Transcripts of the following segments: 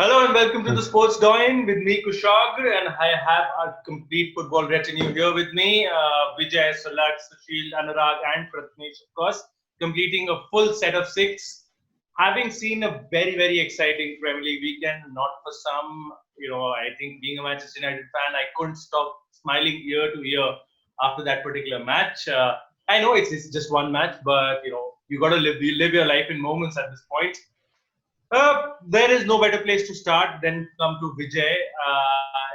Hello and welcome to the Sports Doin with me, Kushagra, and I have our complete football retinue here with me. Vijay, Sulak, Sushil, Anurag, and Pratnesh, of course, completing a full set of six. Having seen a very exciting Premier League weekend, not for some, I think being a Manchester United fan, I couldn't stop smiling year to year after that particular match. I know it's just one match, but you got to live your life in moments at this point. There is no better place to start than come to Vijay,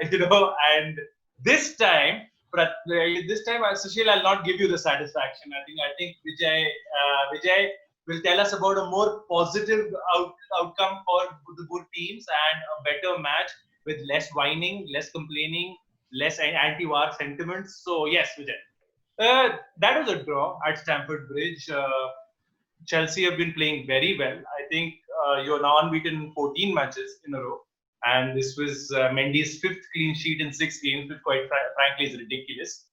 and this time, Sushil, I'll not give you the satisfaction. I think Vijay will tell us about a more positive outcome for the good teams and a better match with less whining, less complaining, less anti-war sentiments. So yes, Vijay, that was a draw at Stamford Bridge. Chelsea have been playing very well. I think you're now unbeaten in 14 matches in a row. And this was Mendy's fifth clean sheet in 6 games, which quite frankly is ridiculous.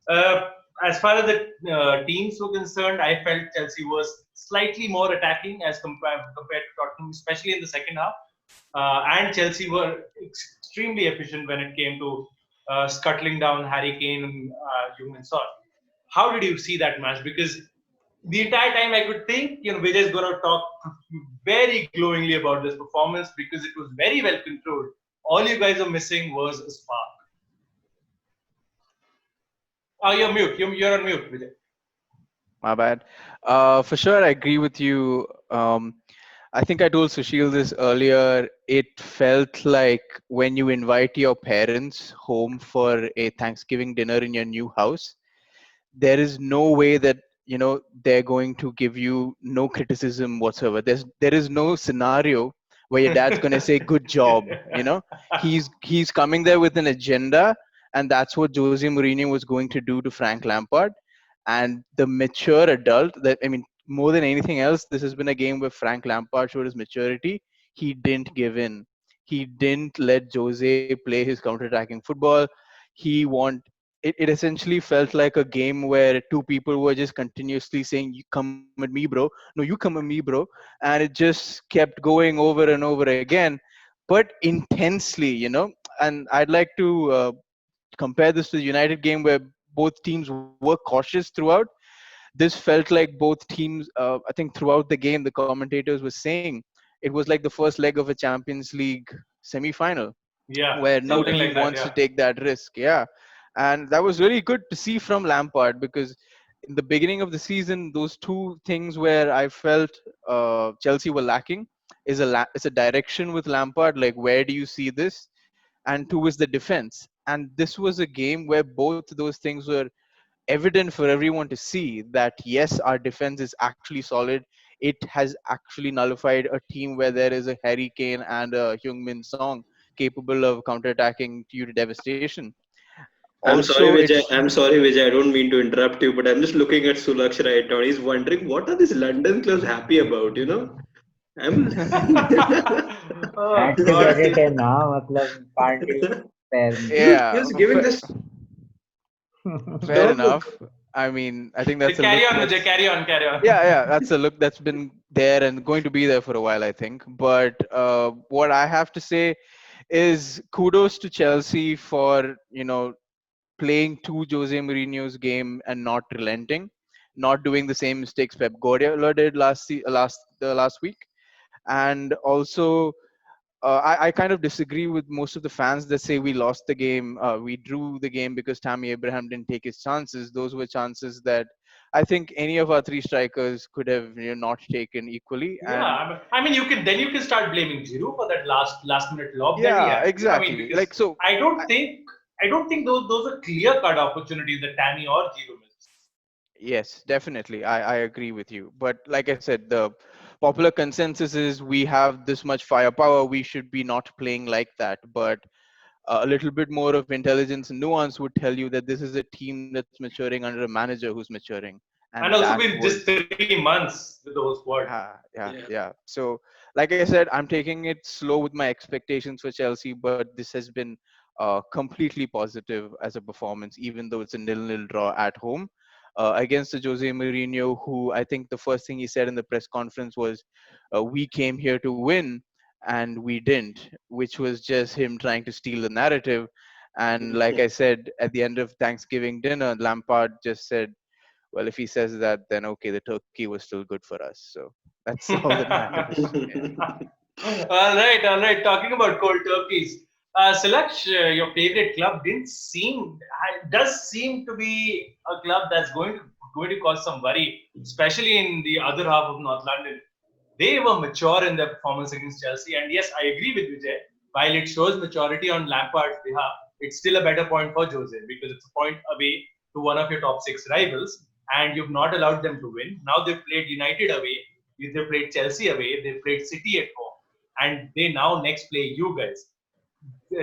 Uh, as far as the teams were concerned, I felt Chelsea was slightly more attacking as compared to Tottenham, especially in the second half. And Chelsea were extremely efficient when it came to scuttling down Harry Kane and Heung-min Son. How did you see that match? Because the entire time I could think, Vijay is going to talk very glowingly about this performance because it was very well controlled. All you guys are missing was a spark. Oh, you're mute. You're on mute, Vijay. My bad. For sure, I agree with you. I think I told Sushil this earlier. It felt like when you invite your parents home for a Thanksgiving dinner in your new house, there is no way that they're going to give you no criticism whatsoever. There is no scenario where your dad's going to say good job. He's coming there with an agenda, and that's what Jose Mourinho was going to do to Frank Lampard. And the mature adult, that I mean, more than anything else, this has been a game where Frank Lampard showed his maturity. He didn't give in. He didn't let Jose play his counter-attacking football. It essentially felt like a game where two people were just continuously saying, "You come at me, bro. No, you come at me, bro," and it just kept going over and over again, but intensely. And I'd like to compare this to the United game where both teams were cautious throughout. This felt like both teams. I think throughout the game, the commentators were saying it was like the first leg of a Champions League semi-final Yeah, where no something team like that. wants Yeah. to take that risk. Yeah. And that was really good to see from Lampard, because in the beginning of the season, those two things where I felt Chelsea were lacking is a direction with Lampard, like where do you see this, and two is the defense. And this was a game where both those things were evident for everyone to see, that yes, our defense is actually solid. It has actually nullified a team where there is a Harry Kane and a Heung-min Song capable of counterattacking you to devastation. Also, it's I'm sorry, Vijay. I don't mean to interrupt you, but I'm just looking at Sulaksh right now. He's wondering what are these London clubs happy about, I'm Oh Had to God. get it in, मतलब can't you spare me? yeah, just giving this fair no, no. enough. I mean, I think that's a Carry look on, Vijay. that's Carry on. Carry on. yeah, that's a look that's been there and going to be there for a while, I think. But what I have to say is kudos to Chelsea for playing to Jose Mourinho's game and not relenting, not doing the same mistakes Pep Guardiola did last week. And also, I kind of disagree with most of the fans that say we lost the game, we drew the game because Tammy Abraham didn't take his chances. Those were chances that I think any of our three strikers could have not taken equally. Yeah, And you can start blaming Giroud for that last minute lob that he yeah, had. exactly. Because Like so, I don't think I don't think those are clear cut opportunities that Tammy or Giroud missed. yes, definitely. I agree with you. But like I said, the popular consensus is we have this much firepower. We should be not playing like that. But a little bit more of intelligence and nuance would tell you that this is a team that's maturing under a manager who's maturing. And And also that been just was, 3 months with the whole squad. Yeah. yeah. So, like I said, I'm taking it slow with my expectations for Chelsea, but this has been completely positive as a performance, even though it's a nil-nil draw at home against the Jose Mourinho, who I think the first thing he said in the press conference was, "We came here to win." and we didn't, which was just him trying to steal the narrative. And like I said, at the end of Thanksgiving dinner, Lampard just said, well, if he says that, then okay, the turkey was still good for us. So that's all that matters. Yeah. All right. Talking about cold turkeys, Silaksh, your favorite club does seem to be a club that's going to cause some worry, especially in the other half of North London. They were mature in their performance against Chelsea, and yes, I agree with Vijay. While it shows maturity on Lampard's behalf, it's still a better point for Jose because it's a point away to one of your top six rivals, and you've not allowed them to win. Now they've played United away, they've played Chelsea away, they've played City at home, and they now next play you guys.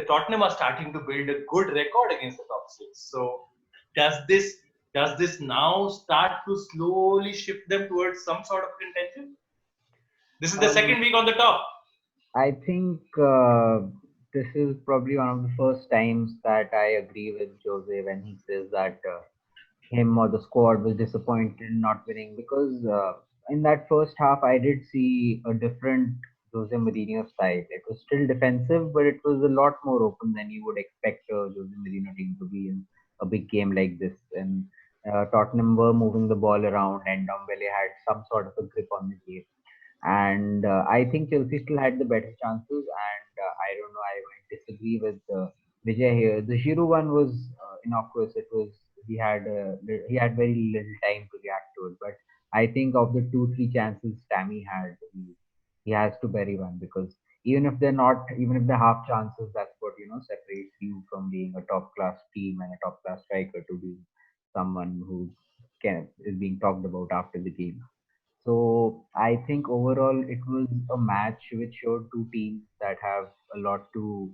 Tottenham are starting to build a good record against the top six. So does this does this now start to slowly shift them towards some sort of contention? This is the second week on the top. I think this is probably one of the first times that I agree with Jose when he says that him or the squad was disappointed in not winning, because in that first half I did see a different Jose Mourinho style. It was still defensive, but it was a lot more open than you would expect a Jose Mourinho team to be in a big game like this. And Tottenham were moving the ball around, and Dombele had some sort of a grip on the game. And I think Chelsea still had the better chances. And I don't know, I might disagree with Vijay here. The Giroud one was innocuous. It was he had very little time to react to it. But I think of the 2-3 chances Tammy had, he has to bury one, because even if they're half chances, that's what separates you from being a top class team and a top class striker to be someone who is being talked about after the game. So I think overall it was a match which showed two teams that have a lot to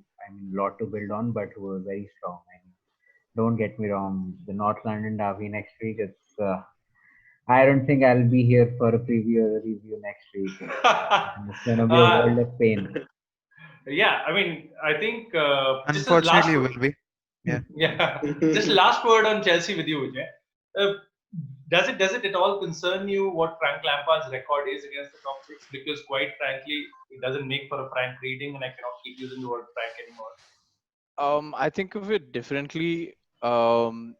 build on, but who are very strong. I mean, don't get me wrong, the North London derby next week. I don't think I'll be here for a preview or a review next week. It's gonna be a world of pain. Yeah, I mean, I think Unfortunately, you will be. Yeah. Yeah, just last word on Chelsea with you, Vijay. Uh, does it at all concern you what Frank Lampard's record is against the top six? Because quite frankly, it doesn't make for a frank reading, and I cannot keep using the word frank anymore. I think of it differently. Um,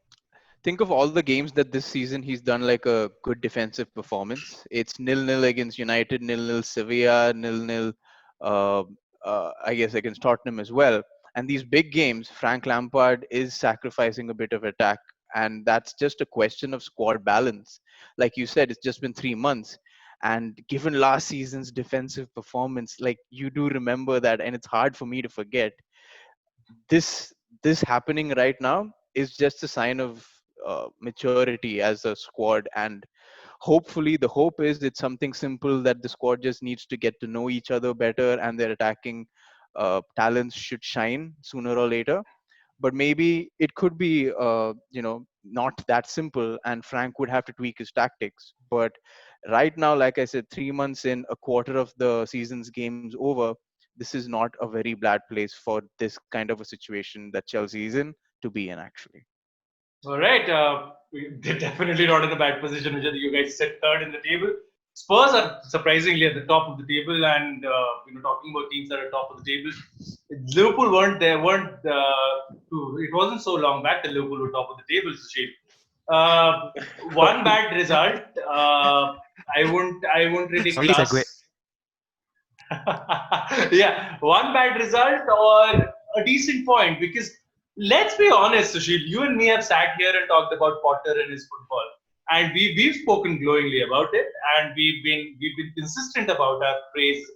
think of all the games that this season he's done like a good defensive performance. It's 0-0 against United, 0-0 Sevilla, 0-0, uh, I guess, against Tottenham as well. And these big games, Frank Lampard is sacrificing a bit of attack. And that's just a question of squad balance. Like you said, it's just been 3 months. And given last season's defensive performance, like you do remember that, and it's hard for me to forget this this happening right now is just a sign of maturity as a squad. And hopefully the hope is it's something simple that the squad just needs to get to know each other better, and their attacking talents should shine sooner or later. But maybe it could be not that simple, and Frank would have to tweak his tactics. But right now, like I said, 3 months in, a quarter of the season's games over, this is not a very bad place for this kind of a situation that Chelsea is in to be in, actually. All right, they're definitely not in a bad position. Which you guys sit third in the table. Spurs are surprisingly at the top of the table, and talking about teams that are top of the table, Liverpool weren't there. It wasn't so long back that Liverpool were top of the table. Sushil. One bad result. I won't really Sorry, class. segue. Yeah, one bad result or a decent point, because let's be honest, Sushil, you and me have sat here and talked about Potter and his football, and we've spoken glowingly about it, and we've been consistent about our praise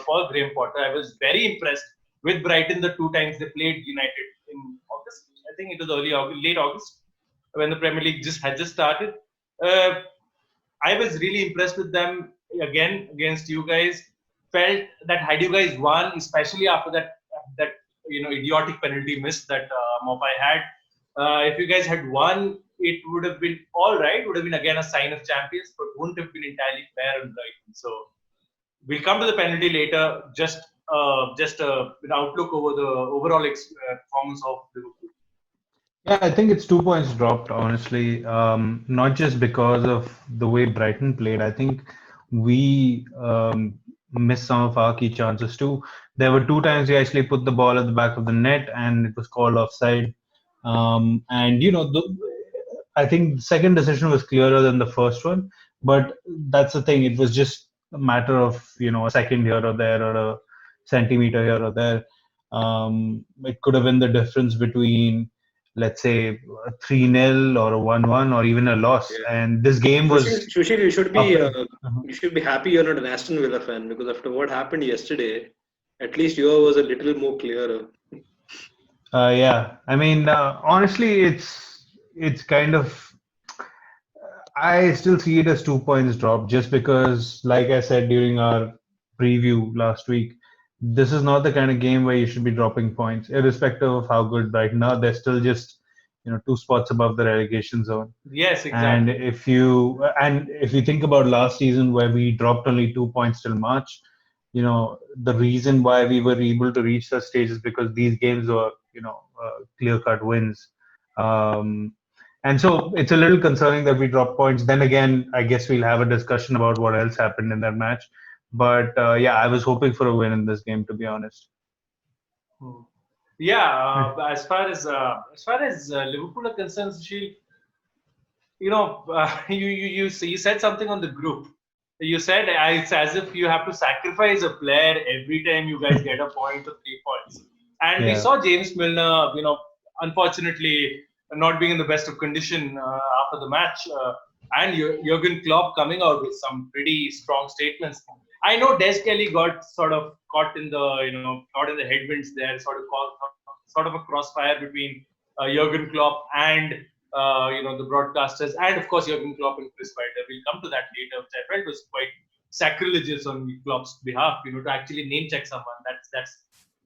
for Graham Potter. I was very impressed with Brighton the 2 times they played United in August. I think it was late August, when the Premier League had just started. Uh, I was really impressed with them again against you guys. Felt that had you guys won, especially after that idiotic penalty miss that Mopai had, if you guys had won, it would have been all right. Would have been again a sign of champions, but wouldn't have been entirely fair and right. So we'll come to the penalty later. Just an outlook over the overall performance of Liverpool. Yeah, I think it's 2 points dropped, honestly. Not just because of the way Brighton played. I think we missed some of our key chances too. There were two times we actually put the ball at the back of the net and it was called offside. And I think the second decision was clearer than the first one, but that's the thing. It was just a matter of a second here or there or a centimeter here or there. It could have been the difference between, let's say, a 3-0 or a 1-1 or even a loss. Yeah. And this game was Sushil, you should be Uh-huh. you should be happy you're not an Aston Villa fan, because after what happened yesterday, at least yours was a little more clearer. Yeah, I mean, honestly, it's kind of. I still see it as 2 points drop just because, like I said during our preview last week, this is not the kind of game where you should be dropping points, irrespective of how good Brighton are. They're still just 2 spots above the relegation zone. Yes, And exactly. if you think about last season where we dropped only 2 points till March, the reason why we were able to reach that stage is because these games were clear-cut wins. Um, and so it's a little concerning that we dropped points. Then again, I guess we'll have a discussion about what else happened in that match. But yeah, I was hoping for a win in this game, to be honest. Hmm. Yeah, as far as Liverpool are concerned, Sushil, you said something on the group. You said it's as if you have to sacrifice a player every time you guys get a point or 3 points. And we Yeah. saw James Milner, unfortunately not being in the best of condition after the match, and Jurgen Klopp coming out with some pretty strong statements. I know Des Kelly got sort of caught in the headwinds there, sort of a crossfire between Jurgen Klopp and the broadcasters, and of course Jurgen Klopp and Chris Wilder. We'll come to that later, which I felt was quite sacrilegious on Klopp's behalf. To actually name check someone.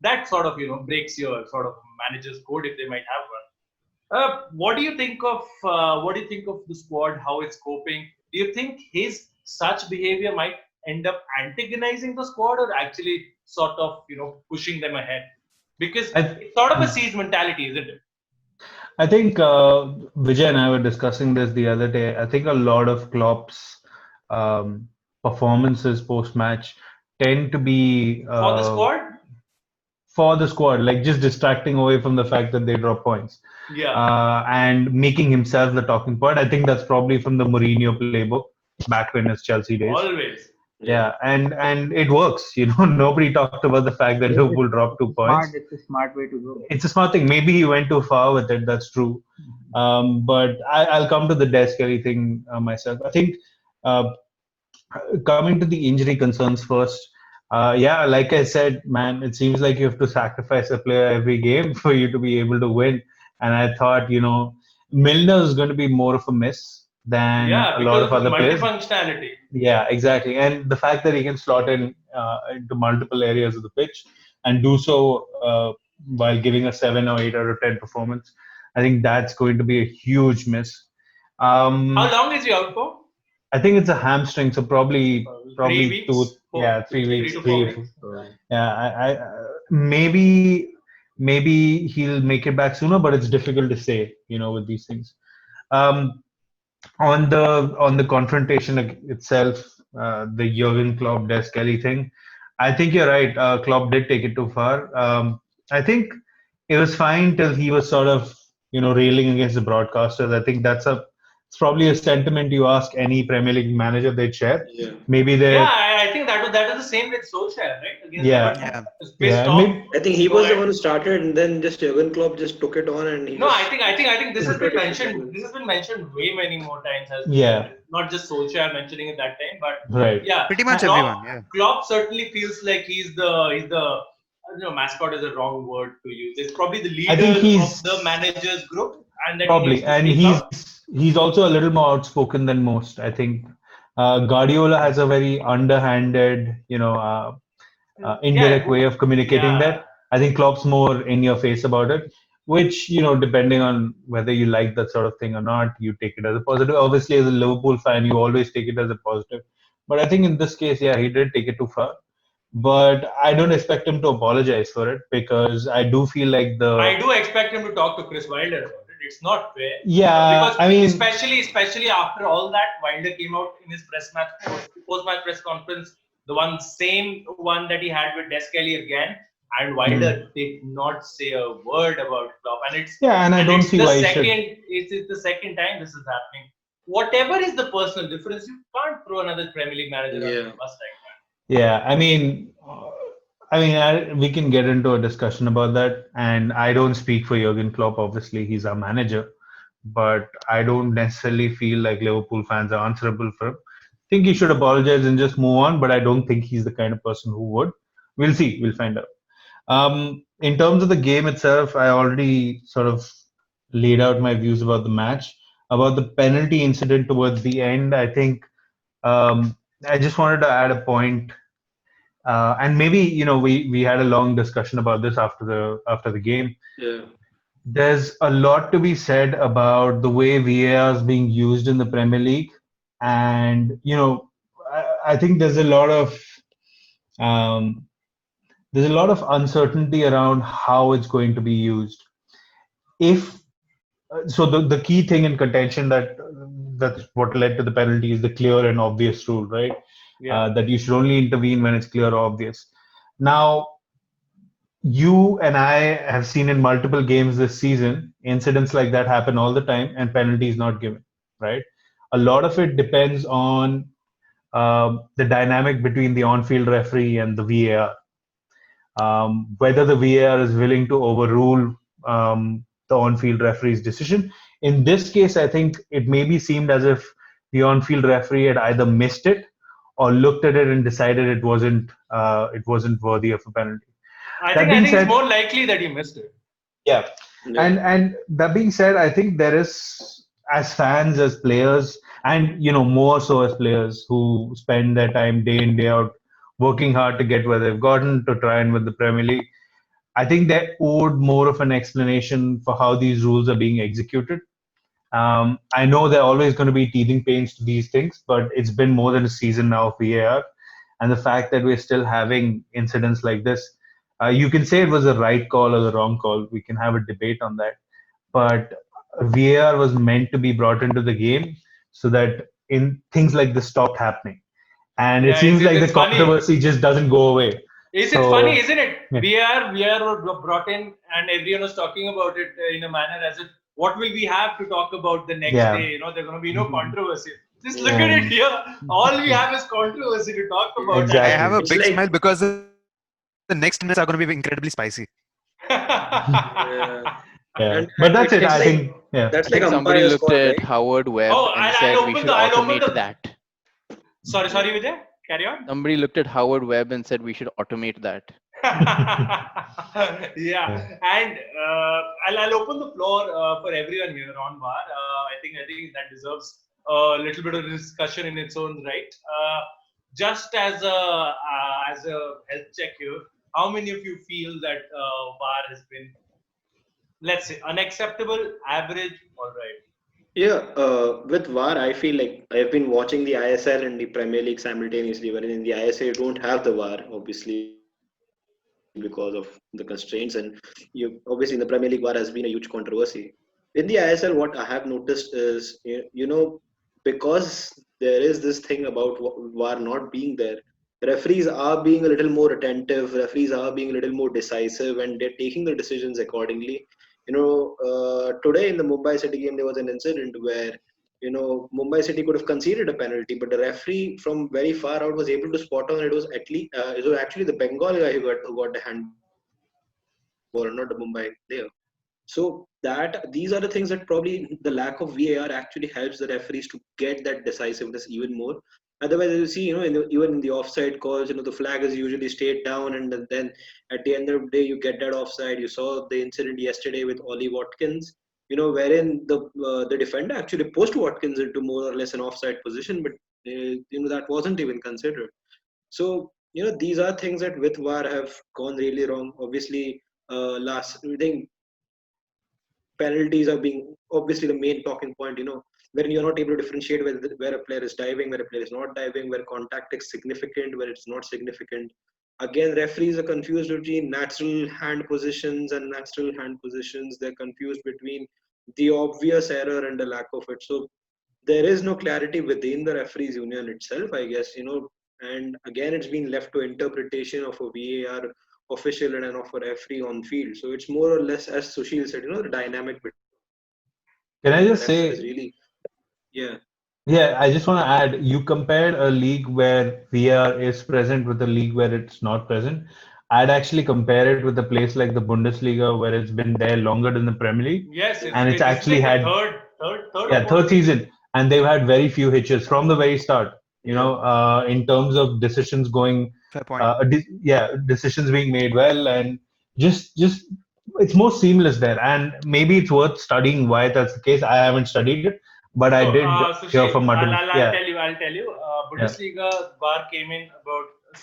That sort of breaks your sort of manager's code if they might have one. What do you think of the squad? How it's coping? Do you think his such behavior might end up antagonizing the squad, or actually sort of pushing them ahead? Because I, it's sort of a siege mentality, isn't it? I think Vijay and I were discussing this the other day. I think a lot of Klopp's um, performances post-match tend to be For the squad, for the squad, like just distracting away from the fact that they drop points yeah. and making himself the talking point. I think that's probably from the Mourinho playbook back when his Chelsea days. Always. Yeah, and it works. Nobody talked about the fact that Liverpool dropped 2 points. It's a smart way to go. It's a smart thing. Maybe he went too far with it. That's true. But I'll come to the Des Kelly thing myself. I think uh, coming to the injury concerns first. Yeah, like I said, man, it seems like you have to sacrifice a player every game for you to be able to win. And I thought, Milner is going to be more of a miss than Yeah, a lot because of of the other players. multifunctionality. Yeah, exactly. And the fact that he can slot in into multiple areas of the pitch and do so while giving a 7 or 8 out of 10 performance, I think that's going to be a huge miss. How long is he out for? I think it's a hamstring, so probably 3 weeks? two, 4, yeah, 3 weeks, 3 to 4 weeks. yeah. Maybe he'll make it back sooner, but it's difficult to say, with these things. Um, on the confrontation itself, the Jurgen Klopp Des Kelly thing, I think you're right. Klopp did take it too far. I think it was fine till he was sort of railing against the broadcasters. I think it's probably a sentiment you ask any Premier League manager, they'd share. Yeah. Maybe they Yeah, I think that was the same with Solskjaer, right? Against Yeah. Everton. Yeah. He was pissed Yeah, off. maybe- I think he was the one who started, and then just Jurgen Klopp just took it on, and he No, just, I think this has been Yeah. mentioned. This has been mentioned way many more times. Yeah. Not just Solskjaer mentioning it that time, but right. yeah, Pretty much Klopp, everyone, yeah. Klopp certainly feels like he's the mascot is a wrong word to use. It's probably the I think leader he's- of the managers group, and that Probably, needs to and speak out. he's also a little more outspoken than most. I think Guardiola has a very underhanded, indirect way of communicating Yeah. that. I think Klopp's more in your face about it, which, depending on whether you like that sort of thing or not, you take it as a positive. Obviously, as a Liverpool fan, you always take it as a positive. But I think in this case, yeah, he did take it too far. But I don't expect him to apologize for it because I do feel like I do expect him to talk to Chris Wilder about it. It's not fair. Yeah, Because I mean, especially after all that, Wilder came out in his post-match press conference. same one that he had with Des Kelly again. And Wilder did not say a word about Klopp, and I don't see why he should. It's the second time this is happening. Whatever is the personal difference, you can't throw another Premier League manager under the bus like that. Yeah, we can get into a discussion about that, and I don't speak for Jurgen Klopp. Obviously, he's our manager, but I don't necessarily feel like Liverpool fans are answerable for him. I think he should apologize and just move on, but I don't think he's the kind of person who would. We'll see. We'll find out. In terms of the game itself, I already sort of laid out my views about the match. About the penalty incident towards the end, I think I just wanted to add a point, and maybe we had a long discussion about this after the game. Yeah. There's a lot to be said about the way VAR is being used in the Premier League, and I think there's a lot of uncertainty around how it's going to be used. So the key thing in contention that's what led to the penalty is the clear and obvious rule, right? That you should only intervene when it's clear or obvious. Now, you and I have seen in multiple games this season, incidents like that happen all the time and penalty is not given, right? A lot of it depends on the dynamic between the on-field referee and the VAR. Whether the VAR is willing to overrule the on-field referee's decision. In this case, I think it maybe seemed as if the on-field referee had either missed it or looked at it and decided it wasn't worthy of a penalty. I think it's more likely that he missed it. Yeah. And that being said, I think there is, as fans, as players, and more so as players who spend their time day in, day out working hard to get where they've gotten to try and win the Premier League, I think they're owed more of an explanation for how these rules are being executed. I know there are always going to be teething pains to these things, but it's been more than a season now of VAR. And the fact that we're still having incidents like this, you can say it was the right call or the wrong call. We can have a debate on that. But VAR was meant to be brought into the game so that things like this stopped happening. And it seems like the controversy just doesn't go away. It funny, isn't it? VAR were brought in and everyone was talking about it in a manner as if, what will we have to talk about the next day? There's going to be no controversy. Just look at it here. All we have is controversy to talk about. Exactly. I have a big smile because the next minutes are going to be incredibly spicy. But that's it. I think that's like somebody looked at Howard Webb and said we should automate that. Sorry, Vijay. Carry on. Somebody looked at Howard Webb and said we should automate that. And I'll open the floor for everyone here on VAR. I think that deserves a little bit of discussion in its own right. Just as a health check here, how many of you feel that VAR has been, let's say, unacceptable, average, all right? Yeah, with VAR, I feel like I've been watching the ISL and the Premier League simultaneously, wherein in the ISL you don't have the VAR, obviously, because of the constraints, and obviously in the Premier League VAR has been a huge controversy. In the ISL, what I have noticed is, because there is this thing about VAR not being there, referees are being a little more attentive, referees are being a little more decisive, and they're taking the decisions accordingly. Today in the Mumbai City game, there was an incident where, Mumbai City could have conceded a penalty, but the referee from very far out was able to spot on it was actually the Bengal guy who got the handball, not the Mumbai player. So these are the things that probably the lack of VAR actually helps the referees to get that decisiveness even more. Otherwise, you see, even in the offside calls, the flag is usually stayed down, and then at the end of the day, you get that offside. You saw the incident yesterday with Ollie Watkins, wherein the defender actually pushed Watkins into more or less an offside position, but that wasn't even considered. So these are things that with VAR have gone really wrong. Obviously, last thing, penalties are being obviously the main talking point. When you're not able to differentiate where a player is diving, where a player is not diving, where contact is significant, where it's not significant. Again, referees are confused between natural hand positions and natural hand positions. They're confused between the obvious error and the lack of it. So there is no clarity within the referees union itself, I guess. and again it's been left to interpretation of a VAR official and of a referee on field. So it's more or less, as Sushil said, the dynamic between the ref is really, Can I just yeah. say, yeah, I just want to add, you compared a league where VR is present with a league where it's not present. I'd actually compare it with a place like the Bundesliga where it's been there longer than the Premier League, Yes, and it's this is actually like the had, third or yeah, fourth third season. season, and they've had very few hitches from the very start. Yeah. In terms of decisions going, Fair point. decisions being made well, and just it's more seamless there. And maybe it's worth studying why that's the case. I haven't studied it, but I So, did hear Sushil, from multiple. I'll Yeah, tell you. yeah. Bundesliga VAR came in about a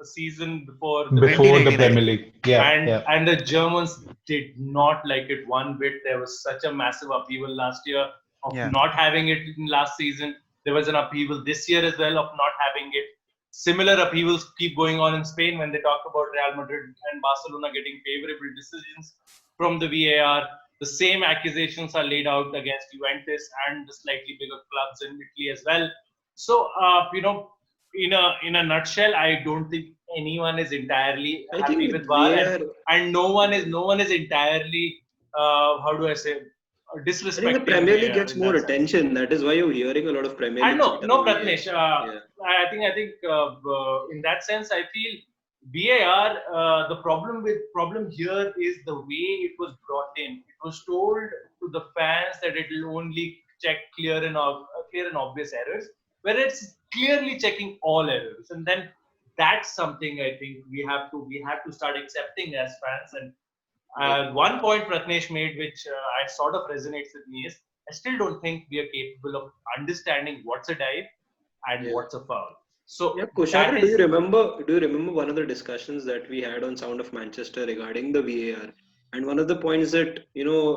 season before the Premier Before the 2018, I League, Premier think. League. Yeah, and yeah. and the Germans did not like it one bit. There was such a massive upheaval last year of Yeah. not having it in last season. There was an upheaval this year as well of not having it. Similar upheavals keep going on in Spain when they talk about Real Madrid and Barcelona getting favorable decisions from the VAR. The same accusations are laid out against Juventus and the slightly bigger clubs in Italy as well. So, in a nutshell, I don't think anyone is entirely I happy think with with VAR, VAR, and no one is entirely how do I say I think the disrespecting Premier League VAR gets in more that sense. attention. That is why you're hearing a lot of Premier And League no, tweet no, about VAR. Pratnesh. Yeah. I think in that sense, I feel VAR. The problem here is the way it was brought in. It was told to the fans that it will only check clear and obvious errors, where it's clearly checking all errors, and then that's something I think we have to start accepting as fans. And one point Pratnesh made, which I sort of resonates with me, is I still don't think we are capable of understanding what's a dive and Yeah. what's a foul. So Yeah, that Kushagra, do you is remember? Do you remember one of the discussions that we had on Sound of Manchester regarding the VAR? And one of the points that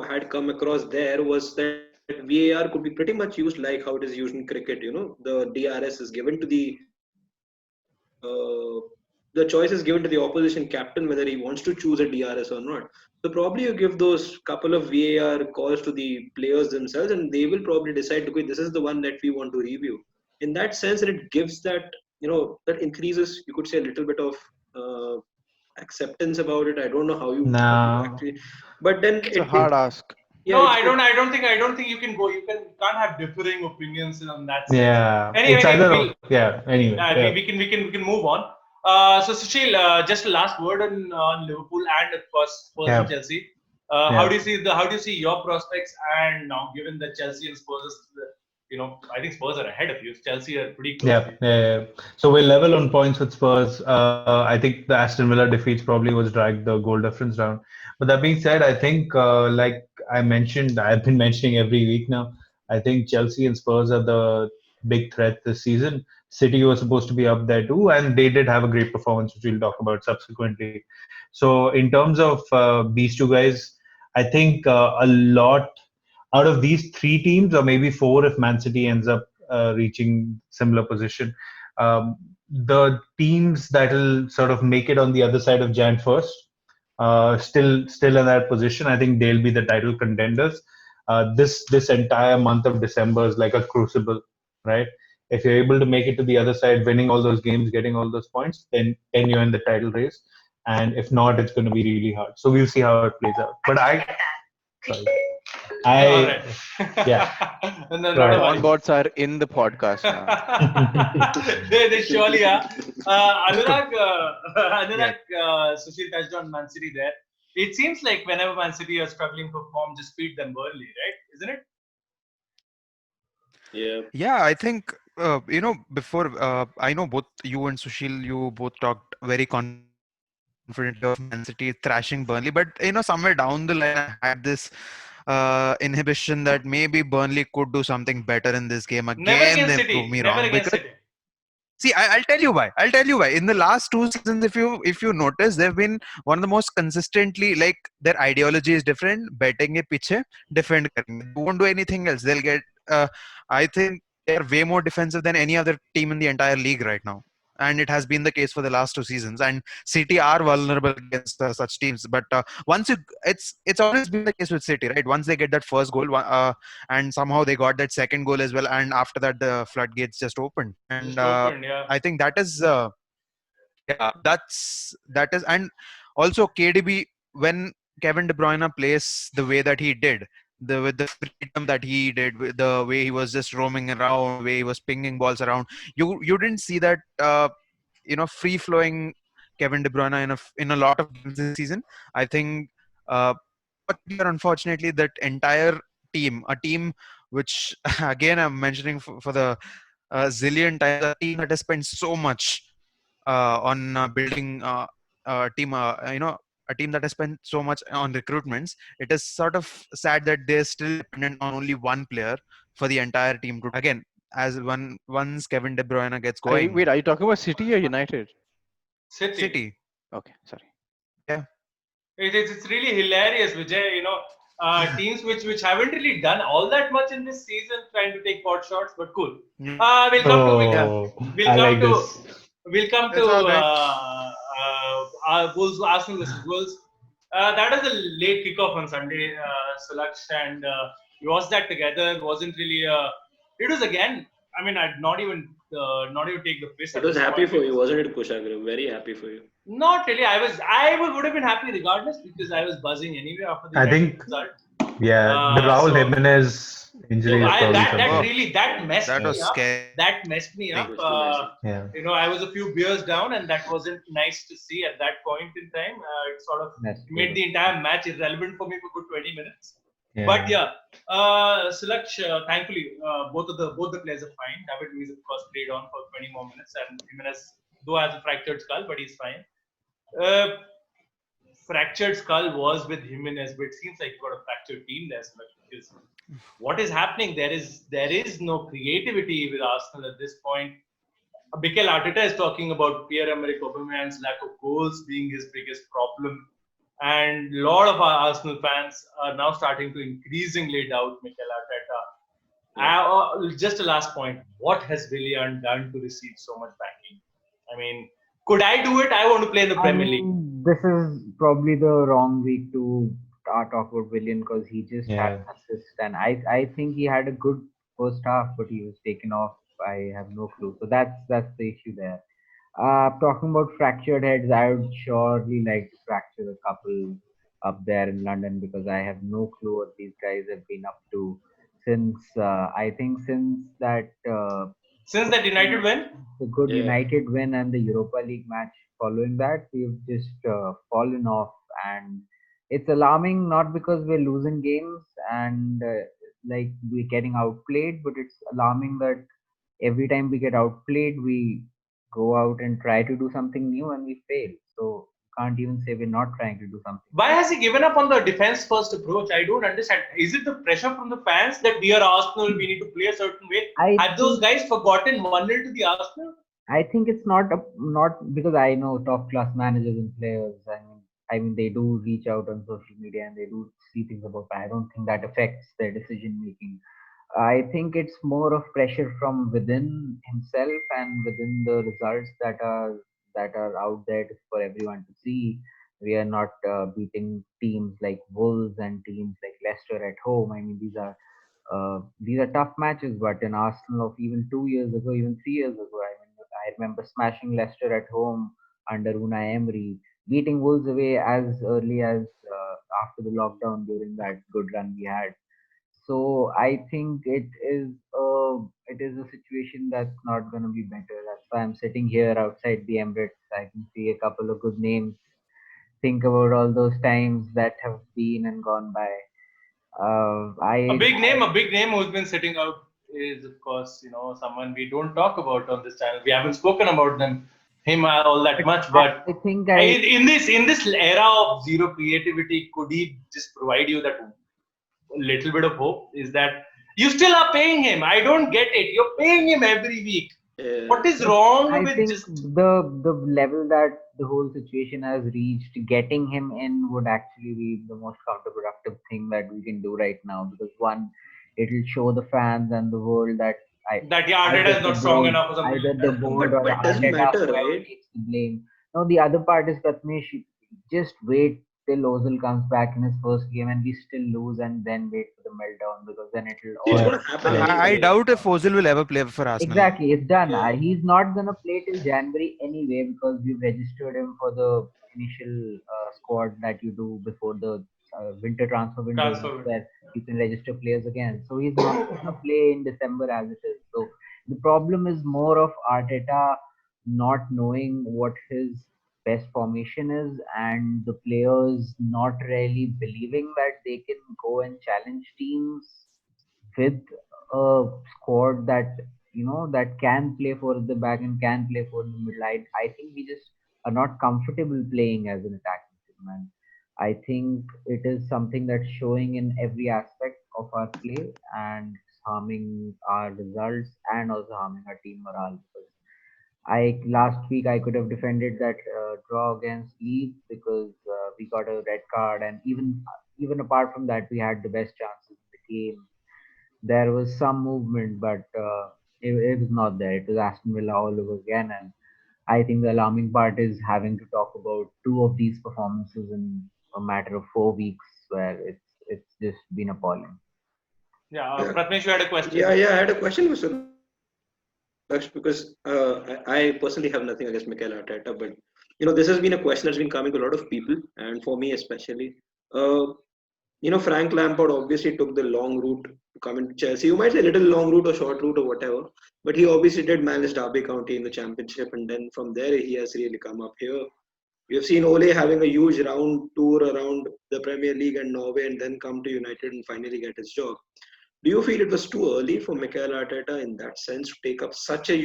had come across there was that VAR could be pretty much used like how it is used in cricket. The DRS is given to the choice is given to the opposition captain whether he wants to choose a DRS or not. So probably you give those couple of VAR calls to the players themselves, and they will probably decide, okay, this is the one that we want to review. In that sense, it gives that that increases, you could say, a little bit of uh, acceptance about it. I don't know how you Now, actually, but then It's a hard ask. yeah, no. it's I it, don't. I don't think you can go. You can't have differing opinions on that sense. yeah, it's Anyway, either we'll yeah. Anyway, yeah, we can move on. So Sushil, just a last word on Liverpool and of course Spurs and yeah, Chelsea. How yeah. do you see your prospects? And now, given that Chelsea and Spurs, I think Spurs are ahead of you. Chelsea are pretty close to Yeah, you. yeah, yeah. So we're level on points with Spurs. I think the Aston Villa defeats probably was dragged the goal difference down. But that being said, I think like I mentioned, I've been mentioning every week now. I think Chelsea and Spurs are the big threat this season. City was supposed to be up there too, and they did have a great performance, which we'll talk about subsequently. So in terms of these two guys, I think a lot out of these three teams, or maybe four if Man City ends up reaching similar position. The teams that will sort of make it on the other side of Jan first, still in that position. I think they'll be the title contenders. This entire month of December is like a crucible, right? If you're able to make it to the other side, winning all those games, getting all those points, then you're in the title race. And if not, it's going to be really hard. So we'll see how it plays out. But sorry, All I right. yeah. No, Go not a ahead. worry. Onboards are in the podcast now. They surely are. Anurag, Yeah. Sushil touched on Man City there. It seems like whenever Man City are struggling for form, just beat them Burnley, right? Isn't it? yeah. Yeah, I think before I know both you and Sushil, you both talked very confidently of Man City thrashing Burnley, but somewhere down the line, I had this inhibition that maybe Burnley could do something better in this game. Never Again, they against prove City. me Never wrong against because City. see, I'll tell you why. I'll tell you why. In the last 2 seasons, if you notice, they've been one of the most consistently, like, their ideology is different. Betting ke piche, defend karenge. They won't do anything else. I think they are way more defensive than any other team in the entire league right now. and it has been the case for the last 2 seasons. And City are vulnerable against such teams. But once you, it's always been the case with City, right? Once they get that first goal, and somehow they got that second goal as well, and after that the floodgates just opened. And Just opened, yeah. I think that is yeah, that is. And also KDB, when Kevin De Bruyne plays the way that he did, with the freedom that he did, with the way he was just roaming around, the way he was pinging balls around, you didn't see that free flowing Kevin De Bruyne in a lot of games this season. I think, uh, but here unfortunately that entire team, a team which again I'm mentioning for the zillion times, a team that has spent so much on building a team, a team that has spent so much on recruitments. It is sort of sad that they're still dependent on only one player for the entire team to again, as once Kevin De Bruyne gets going. Wait, are you talking about City or United? City. Okay, sorry. Yeah. It's really hilarious, Vijay. Teams which haven't really done all that much in this season, trying to take pot shots, but cool. Yeah. We'll come Oh, we'll I come like to this. we'll come It's to all right. Wolves, Arsenal versus Wolves. That is a late kickoff on Sunday, Sulaksh, and we watched that together. Wasn't really. It was again. I mean, I'd not even take the piss It at was this happy point. for you, wasn't it, Kushagra? Very happy for you. Not really. Would have been happy regardless because I was buzzing anyway after the I United think, result. yeah, the Raul So Jimenez injury is probably something. that messed That me was up. scary. That messed me up. It was too messy. Yeah. I was a few beers down, and that wasn't nice to see at that point in time. It sort of That's made true. the entire match irrelevant for me for good 20 minutes. Yeah. But yeah, Sulaksh, thankfully, both the players are fine. David Luiz, of course, played on for 20 more minutes, and Jimenez, though has a fractured skull, but he's fine. Fractured skull was with Jimenez, but it seems like you got a fractured team there, Sulaksh, because what is happening? There is no creativity with Arsenal at this point. Mikel Arteta is talking about Pierre-Emerick Aubameyang's lack of goals being his biggest problem. And a lot of our Arsenal fans are now starting to increasingly doubt Mikel Arteta. Just a last point. What has Willian done to receive so much backing? I mean, could I do it? I want to play in the Premier League. This is probably the wrong week to talk about Willian because he just had an assist, and I think he had a good first half, but he was taken off. I have no clue. So that's the issue there. Talking about fractured heads, I would surely like to fracture a couple up there in London because I have no clue what these guys have been up to since Since that United win? the good Yeah. United win and the Europa League match following that, we've just fallen off, and it's alarming not because we're losing games and like we're getting outplayed, but it's alarming that every time we get outplayed, we go out and try to do something new and we fail. So can't even say we're not trying to do something. Why has he given up on the defense first approach? I don't understand. Is it the pressure from the fans that we are Arsenal, we need to play a certain way? Have those guys forgotten 1-0 to the Arsenal? I think it's not because I know top class managers and players. I mean they do reach out on social media and they do see things about. I don't think that affects their decision making. I think it's more of pressure from within himself and within the results that are out there for everyone to see. We are not beating teams like Wolves and teams like Leicester at home. I mean, these are tough matches. But in Arsenal of even 2 years ago, even 3 years ago, I remember smashing Leicester at home under Unai Emery, beating Wolves away as early as after the lockdown during that good run we had. So I think it is a situation that's not going to be better. That's why I'm sitting here outside the Emirates. I can see a couple of good names. Think about all those times that have been and gone by. A big name who's been sitting out is, of course, someone we don't talk about on this channel. We haven't spoken about him all that much. But I think in this era of zero creativity, could he just provide you that little bit of hope? Is that you still are paying him? I don't get it. You're paying him every week. What is wrong I with think just the level that the whole situation has reached, getting him in would actually be the most counterproductive thing that we can do right now. Because one, it'll show the fans and the world that That yeah, either Arteta is the not strong board, enough or something either like the that. board or But doesn't Arteta, matter, whoever right? takes the blame. No, the other part is Pratmesh, just wait till Ozil comes back in his first game and we still lose, and then wait for the meltdown, because then it'll See, it's all Yeah, gonna happen come I anyway. doubt crashing if down. Ozil will ever play for Arsenal. Exactly, it's done. Yeah. He's not gonna play till January anyway, because we've registered him for the initial squad that you do before the winter transfer window, Transfer. where you can register players again. So he's not gonna play in December as it is. So the problem is more of Arteta not knowing what his best formation is, and the players not really believing that they can go and challenge teams with a squad that that can play for the back and can play for the middle. I think we just are not comfortable playing as an attacking team, and I think it is something that's showing in every aspect of our play, and it's harming our results and also harming our team morale. Because I last week I could have defended that draw against Leeds because we got a red card, and even apart from that, we had the best chances in the game. There was some movement, but it was not there. It was Aston Villa all over again, and I think the alarming part is having to talk about two of these performances in a matter of 4 weeks, where it's just been appalling. Yeah, Yeah. Pratmesh, you had a question. Yeah, I had a question for Sudaksh because I personally have nothing against Mikel Arteta, but this has been a question that's been coming to a lot of people, and for me especially. Uh, Frank Lampard obviously took the long route to come into Chelsea. You might say little long route or short route or whatever, but he obviously did manage Derby County in the Championship, and then from there he has really come up here. We have seen Ole having a huge round tour around the Premier League and Norway, and then come to United and finally get his job. Do you feel it was too early for Mikel Arteta in that sense to take up such a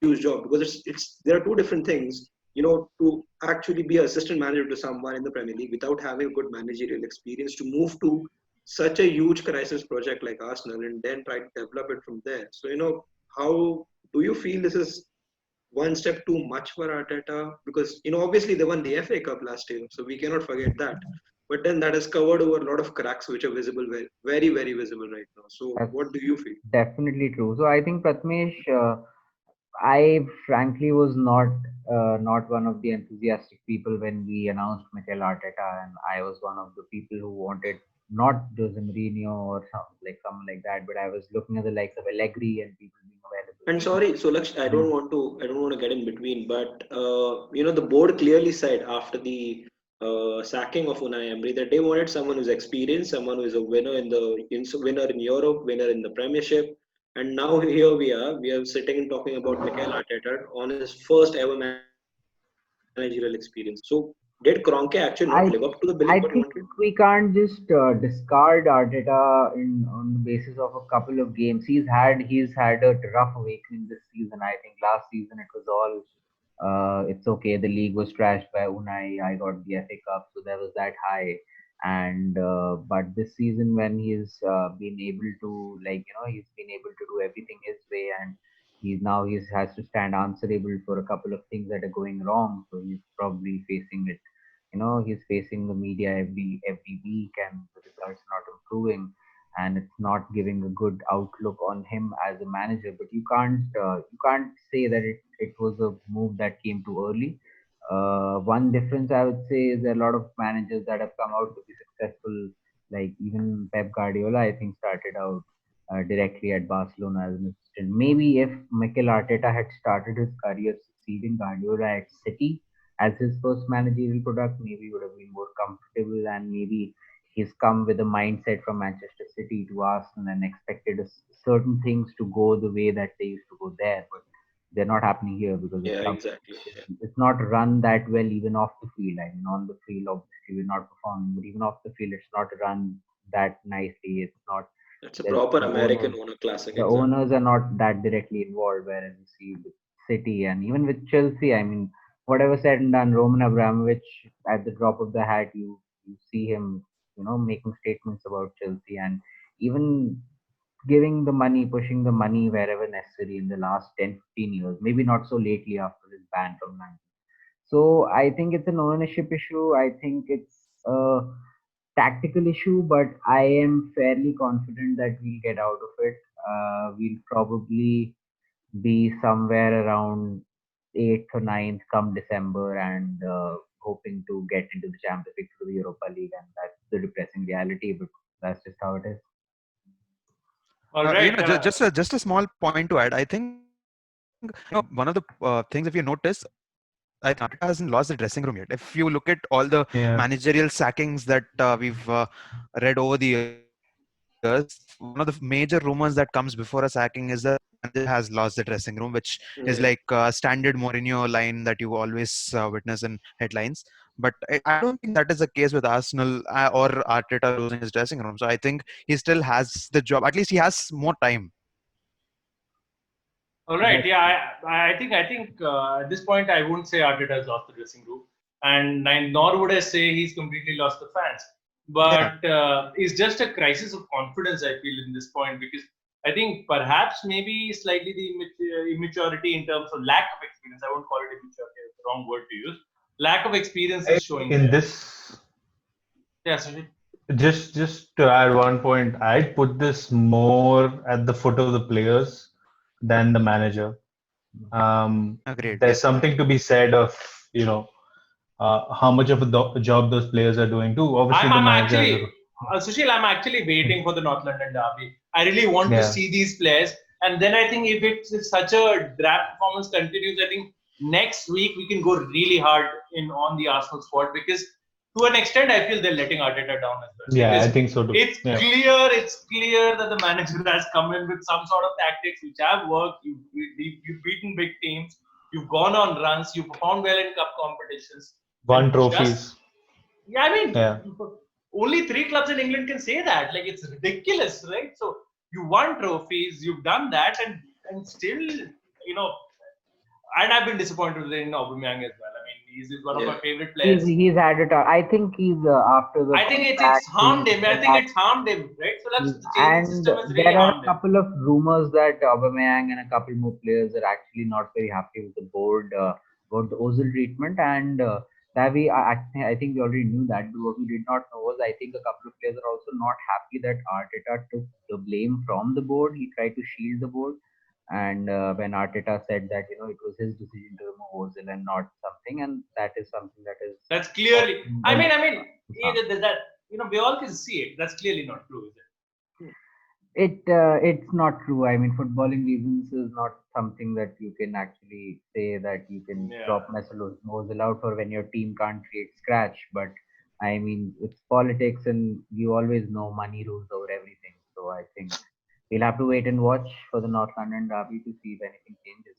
huge job? Because it's there are two different things. To actually be an assistant manager to someone in the Premier League without having a good managerial experience, to move to such a huge crisis project like Arsenal and then try to develop it from there. So how do you feel this is one step too much for Arteta? Because obviously they won the FA Cup last year, so we cannot forget that. But then that has covered over a lot of cracks which are visible, very, very, very visible right now. So That's what do you feel? definitely true. So I think Pratmesh, I frankly was not one of the enthusiastic people when we announced Mikel Arteta, and I was one of the people who wanted not Jose Mourinho or someone like that, but I was looking at the likes of Allegri and people being available. And sorry, so Laksh, Mhm. I don't want to get in between, but the board clearly said after the sacking of Unai Emery that they wanted someone who's experienced, someone who is a winner in Europe, winner in the Premiership, and now here we are sitting and talking about Mikel Arteta on his first ever managerial experience. So did Kroenke actually not live up to the billing what he I wanted? I think we can't just discard Arteta on the basis of a couple of games. He's had a rough awakening this season. I think last season it was all it's okay. The league was trashed by Unai. I got the FA Cup, so there was that high. And but this season, when he's been able to he's been able to do everything his way, and he has to stand answerable for a couple of things that are going wrong. So he's probably facing it. He's facing the media every week, and the results are not improving, and it's not giving a good outlook on him as a manager. But you can't say that it was a move that came too early. One difference I would say is there are a lot of managers that have come out to be successful, like even Pep Guardiola. I think started out directly at Barcelona as an assistant. Maybe if Mikel Arteta had started his career succeeding Guardiola at City as his first managerial product, maybe he would have been more comfortable, and maybe he's come with a mindset from Manchester City to Arsenal and expected certain things to go the way that they used to go there, but they're not happening here because the Yeah, club exactly. it's not run that well even off the field. I mean, on the field, obviously, we're not performing, but even off the field, it's not run that nicely. It's not. That's a The proper American owners, owner classic the example. owners are not that directly involved. Whereas you see with City and even with Chelsea, I mean, whatever said and done, Roman Abramovich, at the drop of the hat, you see him, making statements about Chelsea, and even giving the money, pushing the money wherever necessary in the last 10, 15 years. Maybe not so lately after his ban from Manchester. So I think it's an ownership issue. I think it's a tactical issue, but I am fairly confident that we'll get out of it. we'll probably be somewhere around 8th or 9th come December and hoping to get into the Champions League through the Europa League, and that's the depressing reality, but that's just how it is. All right. Just a small point to add. I think one of the things, if you notice, I think Arteta hasn't lost the dressing room yet. If you look at all the Yeah. managerial sackings that we've read over the years, one of the major rumors that comes before a sacking is that manager has lost the dressing room, which is like Yeah. standard Mourinho line that you always witness in headlines. But I don't think that is the case with Arsenal or Arteta losing his dressing room. So I think he still has the job. At least he has more time. All right. Yeah, I think at this point I wouldn't say Arteta has lost the dressing room, and nor would I say he's completely lost the fans. But it's just a crisis of confidence, I feel, in this point, because I think perhaps maybe slightly the immaturity in terms of lack of experience. I won't call it immaturity; it's the wrong word to use. Lack of experience is showing In there. this, Yeah, Sushil. just to add one point, I'd put this more at the foot of the players than the manager. Agreed. There's Yes. something to be said of, you know, how much of a job those players are doing too. Obviously, the I'm manager has actually, Sushil, I'm actually waiting for the North London derby. I really want to Yeah. see these players. And then I think if such a draft performance continues, I think next week we can go really hard on the Arsenal squad, because to an extent I feel they're letting Arteta down as well. Yeah, I Because think so too. it's Yeah. clear that the manager has come in with some sort of tactics which have worked. You've beaten big teams. You've gone on runs. You performed well in cup competitions. Won And trophies. yeah, I mean, Yeah. only 3 clubs in England can say that. Like, it's ridiculous, right? So you won trophies, you've done that, and still, you know, and I've been disappointed in Aubameyang as well. I mean, he's one of my favorite players. He's had it. I think he's after the. I think it's contract, harmed him. I think he's- it's harmed him, right? So that's the changing And system has really there are harmed a him. couple of rumors that Aubameyang and a couple more players are actually not very happy with the board about the Ozil treatment. And that I think we already knew that. But what we did not know was, I think a couple of players are also not happy that Arteta took the blame from the board. He tried to shield the board. And when Arteta said that it was his decision to remove Ozil and not something, and that is something that is That's clearly. I mean, Huh. that we all can see it. That's clearly not true, is it? It's not true. I mean, footballing reasons is not something that you can actually say that you can Yeah. drop Ozil out for when your team can't create scratch. But I mean, it's politics, and you always know money rules over everything. So I think we'll have to wait and watch for the North London derby to see if anything changes.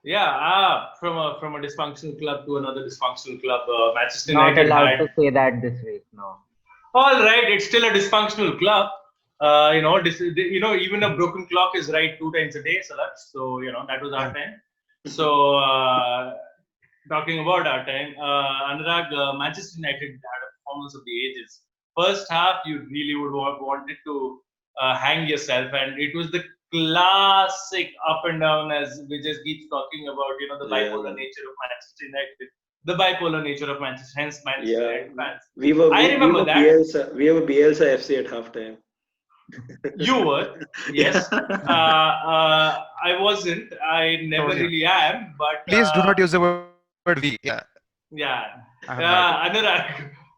Yeah, from a dysfunctional club to another dysfunctional club, Manchester Not United allowed had. to say that this week, no. All right, it's still a dysfunctional club. Even a broken clock is right 2 times a day, Salak. So that was our time. So talking about our time, Anurag, Manchester United had a performance of the ages. First half, you really would wanted to hang yourself, and it was the classic up and down, as Vijay keeps talking about. The bipolar nature of Manchester United. The bipolar nature of Manchester, hence Manchester United fans. We were that. We were Bielsa FC at halftime. You were, yes. I wasn't. I never really am. But Please do not use the word we. Yeah. Yeah. I have no idea. Anurag.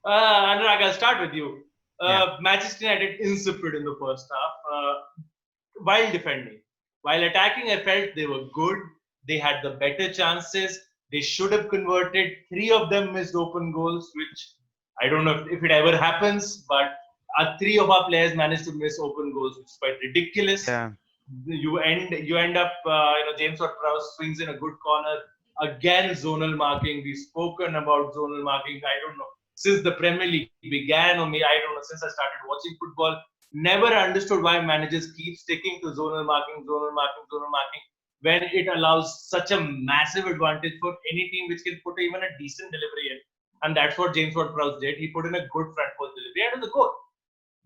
Anurag, I'll start with you. Yeah. Manchester United insipid in the first half. While defending, while attacking, I felt they were good. They had the better chances. They should have converted. 3 of them missed open goals, which I don't know if it ever happens, but 3 of our players managed to miss open goals, which is quite ridiculous. Yeah. You end up, James Ward-Prowse swings in a good corner. Again, zonal marking. We've spoken about zonal marking. I don't know, since the Premier League began, or maybe I don't know, since I started watching football. Never understood why managers keep sticking to zonal marking, when it allows such a massive advantage for any team which can put even a decent delivery in. And that's what James Ward-Prowse did. He put in a good front post delivery and it was a goal.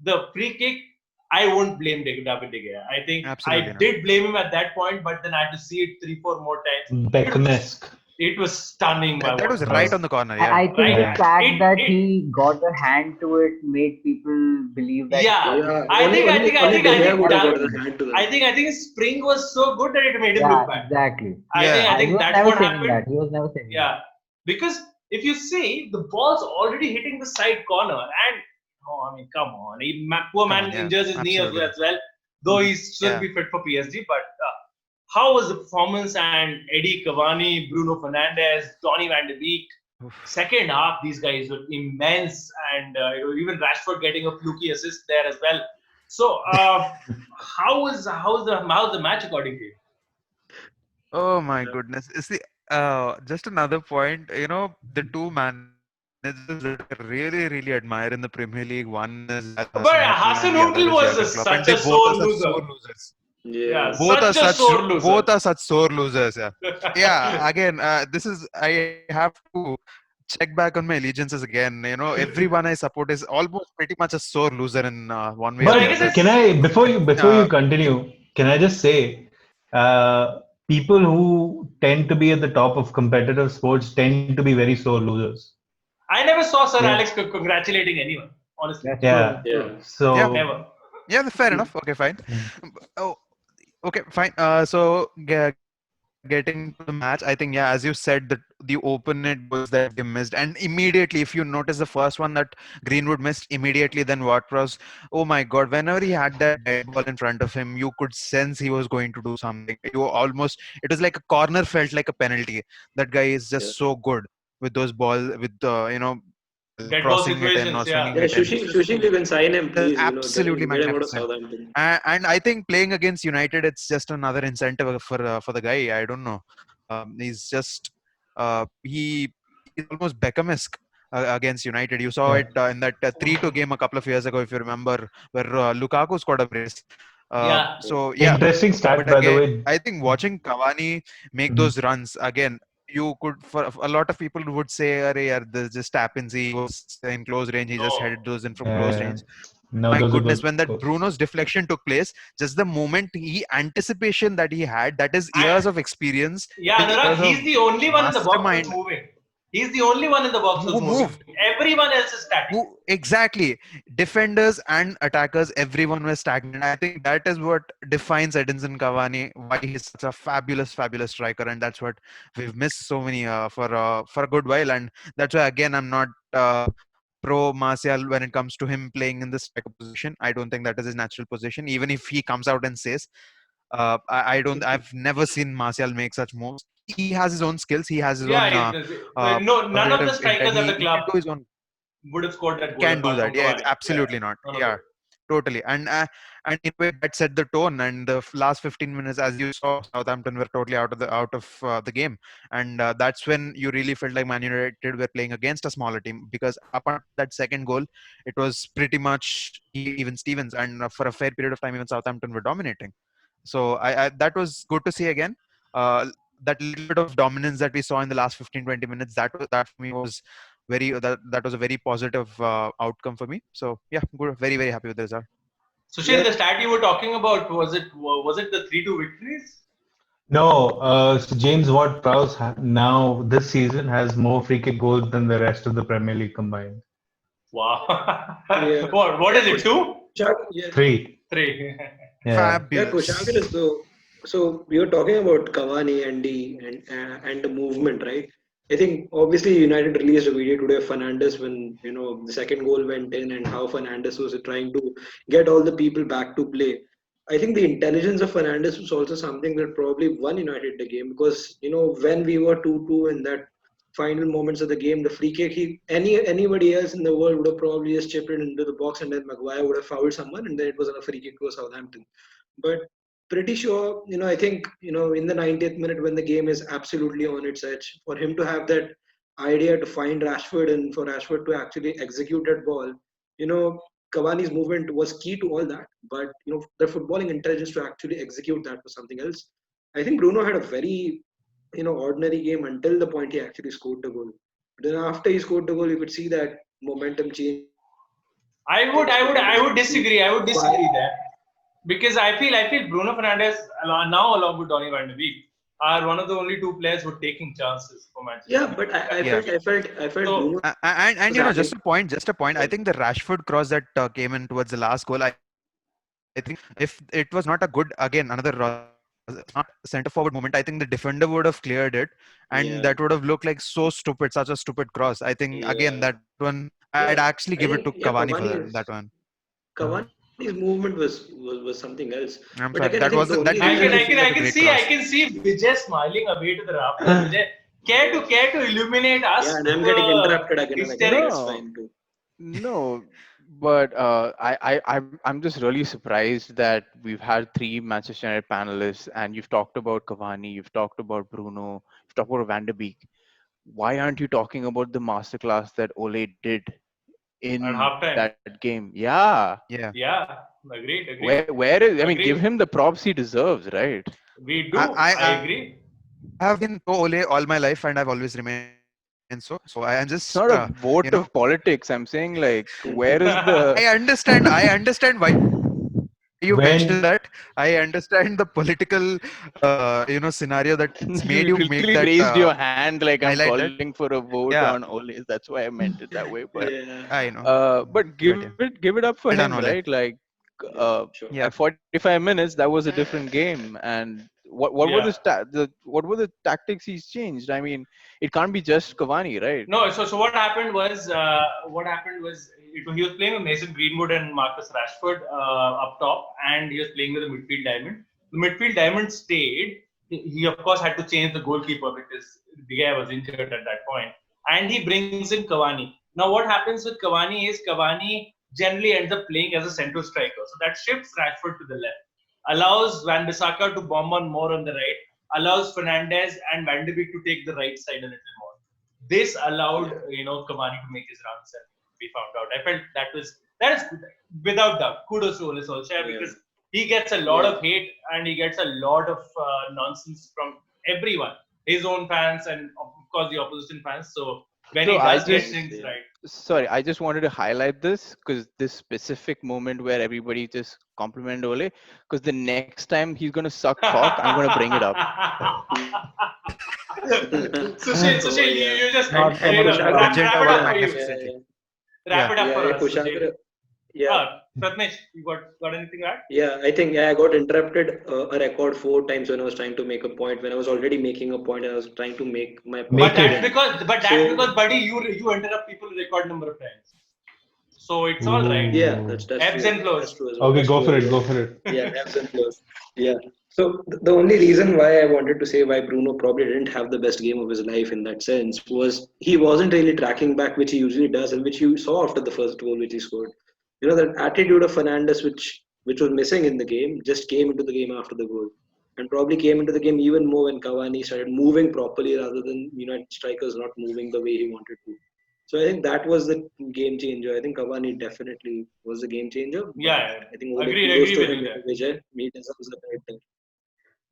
The free kick, I won't blame David De Gea. I think Absolutely I not. did blame him at that point, but then I had to see it 3-4 more times. Beckham-esque. It was stunning by That was Watford. right on the corner. Yeah. I think Right? the fact that It he got a hand to it made people believe that yeah. he Yeah, I think I think I only think I De Gea think would have that got the hand to I that. think I think his spring was so good that it made him yeah, look bad. exactly. Yeah. I He think was that's never what saving happened. that. He was never saving that. Yeah, because if you see the ball's already hitting the side corner, and oh, I mean, come on, poor Come man on. Yeah. injures his knee Absolutely. as well, though he's still Yeah. be fit for PSG. But how was the performance? And Eddie Cavani, Bruno Fernandes, Donny Van de Beek. Oof. Second half, these guys were immense, and even Rashford getting a fluky assist there as well. So, how's the match according to you? Oh my Yeah. goodness. You see, just another point, the two managers that I really admire in the Premier League, one is Hasan But Hasenhuttl and the other is Hasenhuttl Jurgen was Klopp, and they such a both are sore such sore loser. losers. Yeah, Yeah. such a sore loser. Both are such sore losers. Yeah. Yeah. Again, this is I have to check back on my allegiances again. Everyone I support is almost pretty much a sore loser in one way So or I the But guess other. can it's I before Uh, you continue, can I just say, people who tend to be at the top of competitive sports tend to be very sore losers. I never saw Sir Yeah, Alex congratulating anyone, honestly. That's true. yeah. That's Yeah. true. yeah. Never. So Yeah. Fair enough. Okay. Fine. Oh, okay. Fine. So getting to the match, I think yeah, as you said, the open net goals that they missed, and immediately, if you notice the first one that Greenwood missed, immediately then Ward-Prowse, oh my God, whenever he had that dead ball in front of him, you could sense he was going to do something. It was like a corner felt like a penalty. That guy is Yeah. just so good with those ball, with Dead ball crossing it in situations, or yeah. swinging Yeah, it in. It's just Sushil, you can sign him, please. absolutely Get him out of magnificent. Southampton. And I think playing against United, it's just another incentive for the guy. I don't know. He's just he's almost Beckham-esque against United. You saw yeah, it in that 3-2 game a couple of years ago, if you remember, where Lukaku scored a brace. Yeah. So yeah, interesting stat but by the again, way. I think watching Cavani make Mhm. those runs again, you could for a lot of people would say, "Arey, yaar, this just happens. He was in close range. He just headed No. those in from close Yeah, range." no, My those are goodness, good when that goals. Bruno's deflection took place, just the moment he anticipation that he had, that is I, years of experience, yeah, that is Anurag, years he's of the only one in the box who's mastermind moving. He's the only one in the box who's who moving. moved. Everyone else is static. Who exactly defenders and attackers, everyone was stagnant. I think that is what defines Edinson Cavani, why he's such a fabulous striker, and that's what we've missed so many for a good while. And that's why again I'm not pro Martial when it comes to him playing in the striker position. I don't think that is his natural position. Even if he comes out and says, I don't. I've never seen Martial make such moves. He has his own skills. He has his Yeah, own no, none of the creative intent. strikers at the He can club do his own would have scored that goal can do apart that. from Yeah, it's Cavani. Yeah, absolutely not. none of them. Yeah, totally. And in a way that set the tone. And the last 15 minutes, as you saw, Southampton were totally out of the game, and that's when you really felt like Man United were playing against a smaller team, because up until that second goal, it was pretty much even Stevens, and for a fair period of time, even Southampton were dominating. So I that was good to see again. That little bit of dominance that we saw in the last 15-20 minutes, that for me was that was a very positive outcome for me. So yeah, good, very happy with the result. Sushil, Yeah. the stat you were talking about, was it the 3-2 victories? No, so James Ward-Prowse now this season has more free kick goals than the rest of the Premier League combined. Wow. Yeah. What Yeah, is it? Two? Yeah. Three. Three. Yeah. Yeah, Fabulous. though. So we were talking about Cavani and the movement, right? I think obviously United released a video today of Fernandes when the second goal went in and how Fernandes was trying to get all the people back to play. I think the intelligence of Fernandes was also something that probably won United the game because when we were 2-2 in that final moments of the game, the free kick, anybody else in the world would have probably just chipped it into the box and then Maguire would have fouled someone and then it was a free kick to Southampton. But pretty sure, I think, in the 90th minute when the game is absolutely on its edge, for him to have that idea to find Rashford and for Rashford to actually execute that ball, you know, Cavani's movement was key to all that. But, the footballing intelligence to actually execute that was something else. I think Bruno had a very, ordinary game until the point he actually scored the goal. But then after he scored the goal, you could see that momentum change for United. I would disagree. I would Why? disagree there because I feel Bruno Fernandes now along with Donny Van de Beek are one of the only two players who are taking chances for Manchester Yeah, United. but I Yeah. felt So, Bruno And was just having. a point. I Sorry. think the Rashford cross that came in towards the last goal. I think if it was not a good another smart centre forward moment, I think the defender would have cleared it, and Yeah, that would have looked like so stupid, such a stupid cross. I think again yeah, that one I'd yeah. actually give I it to think Cavani for that, Cavani that is one. Cavani's movement was something else. I'm But sorry, again, I think the only that I reason didn't can, I I feel can, feel like I a can great see, I cross. can see Vijay smiling away to the rafters. Vijay, yeah, care to illuminate yeah, us and with I'm getting the interrupted again and again. hysterics? That's No, fine too. no, but I'm just really surprised that we've had three Manchester United panelists, and you've talked about Cavani, you've talked about Bruno, you've talked about Van der Beek. Why aren't you talking about the masterclass that Ole did At in halftime. that game? Yeah, Yeah, Yeah, agreed, where is? I mean, give agreed. him the props he deserves, right? We I do. I, I I have agree. been pro Ole all my life, and I've always remained so. So I am just It's not a vote of politics. I'm saying, like, where is the? I understand why you mentioned that. I understand the political, scenario that's made you make You that quickly raised your hand like I'm highlight that. calling for a vote Yeah, on Ole's. That's why I meant it that way. But Yeah, I know. but But yeah, give it up for well done, him, Ole. right? Like yeah, sure. Yeah, at 45 minutes, that was a different game. And what were Yeah. what were the tactics he's changed? I mean, it can't be just Cavani, right? No, so what happened was he was playing with Mason Greenwood and Marcus Rashford up top, and he was playing with a midfield diamond. The midfield diamond stayed. He of course had to change the goalkeeper because the guy was injured at that point, and he brings in Cavani. Now what happens with Cavani is Cavani generally ends up playing as a central striker, so that shifts Rashford to the left, allows Van Bissaka to bomb on more on the right, allows Fernandez and Van de Beek to take the right side a little more. This allowed Yeah, Cavani to make his runs, and we found out. I felt that is without doubt kudos to Ole Solskjaer yeah, because he gets a lot yeah. of hate and he gets a lot of nonsense from everyone, his own fans and of course the opposition fans. So when So he I does get just things Definitely. right, sorry, I just wanted to highlight this because this specific moment where everybody just compliment Ole, because the next time he's gonna suck cock, I'm gonna bring it up. Oh Sushil, yeah, you just and Not so much Kushagra. cock. agenda wrap it work up Yeah, for you. yeah, magnificently. yeah, Yeah, Wrap it up yeah, for yeah. us, Sushil. Kushagra. Yeah, Pratnesh, you got anything to add? yeah. I think I got interrupted a record 4 times when I was trying to make a point. When I was already making a point, and I was trying to make my point Make it. again. But that's So because, buddy, you interrupt people a record number of times. So it's all right. yeah, Ooh. that's Ebbs true. and flows. That's true as well. Okay, That's go true for as it. well. Go for it. Yeah, ebbs and flows. Yeah. So the only reason why I wanted to say why Bruno probably didn't have the best game of his life in that sense was he wasn't really tracking back, which he usually does, and which you saw after the first goal which he scored. That attitude of Fernandes, which was missing in the game, just came into the game after the goal, and probably came into the game even more when Cavani started moving properly rather than strikers not moving the way he wanted to. So I think that was the game changer. I think Cavani definitely was the game changer, but Yeah, I think only kudos agree to with him you and there. Vijay. He deserves the credit there.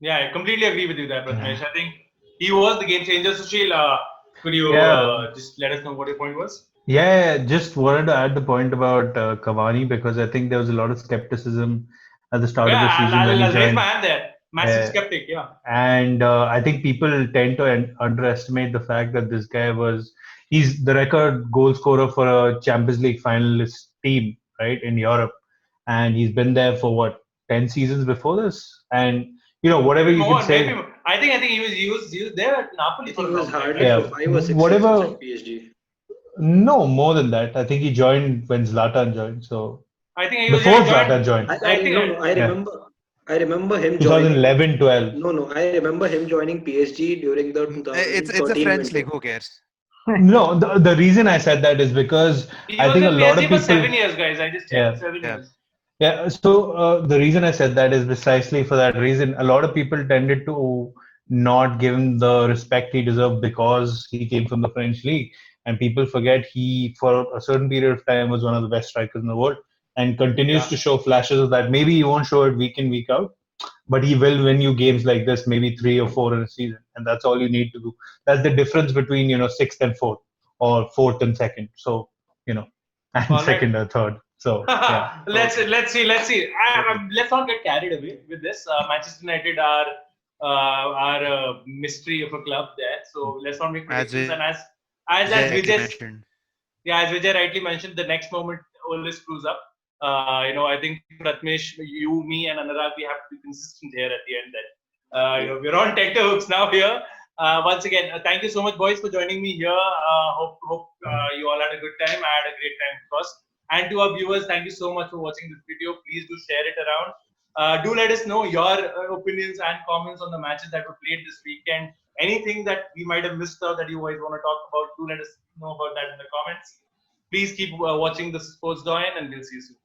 Yeah, I completely agree with you there, Pratnesh. I think he was the game changer. Sushil, could you Yeah. just let us know what your point was? Yeah, just wanted to add the point about Cavani because I think there was a lot of skepticism at the start of the Yeah, season when he I'll raise my joined. hand there. Massive Uh, skeptic. Yeah. and I think people tend to underestimate the fact that this guy he's the record goal scorer for a Champions League finalist team, right, in Europe. And he's been there for what, 10 seasons before this? And, whatever Maybe you can more. Maybe say, I think he was there at I Napoli for think a it was long time, hardly right? for yeah, 5 or 6 seasons whatever, at PSG. no, more than that. I think he joined when Zlatan joined. So I think before he joined. Zlatan joined, I I think no no yeah, I remember him joining. 2011, 12. No, I remember him joining PSG during the It's a 2013 French window. league. Who cares? No, the reason I said that is because he I was think a in lot PSG of for people, 7 years, guys. I just checked. yeah, 7 years. yeah. So the reason I said that is precisely for that reason. A lot of people tended to not give him the respect he deserved because he came from the French league, and people forget he, for a certain period of time, was one of the best strikers in the world, and continues Yeah. to show flashes of that. Maybe he won't show it week in week out, but he will win you games like this, maybe 3 or 4 in a season, and that's all you need to do. That's the difference between sixth and fourth, or fourth and second. So you know, and All right. second or third. So yeah. Let's Totally, see. totally. Let's not get carried away with this. Manchester United are our mystery of a club there. So let's not make As predictions. we And as Vijay mentioned. as Vijay rightly mentioned, the next moment always screws up. I think Pratmesh, you, me, and Anurag, we have to be consistent here at the end. That we're on tenterhooks now here. Once again, thank you so much, boys, for joining me here. Hope you all had a good time. I had a great time, of course. And to our viewers, thank you so much for watching this video. Please do share it around. Do let us know your opinions and comments on the matches that were played this weekend. Anything that we might have missed out that you guys want to talk about, do let us know about that in the comments. Please keep watching the Sports Doyen, and we'll see you soon.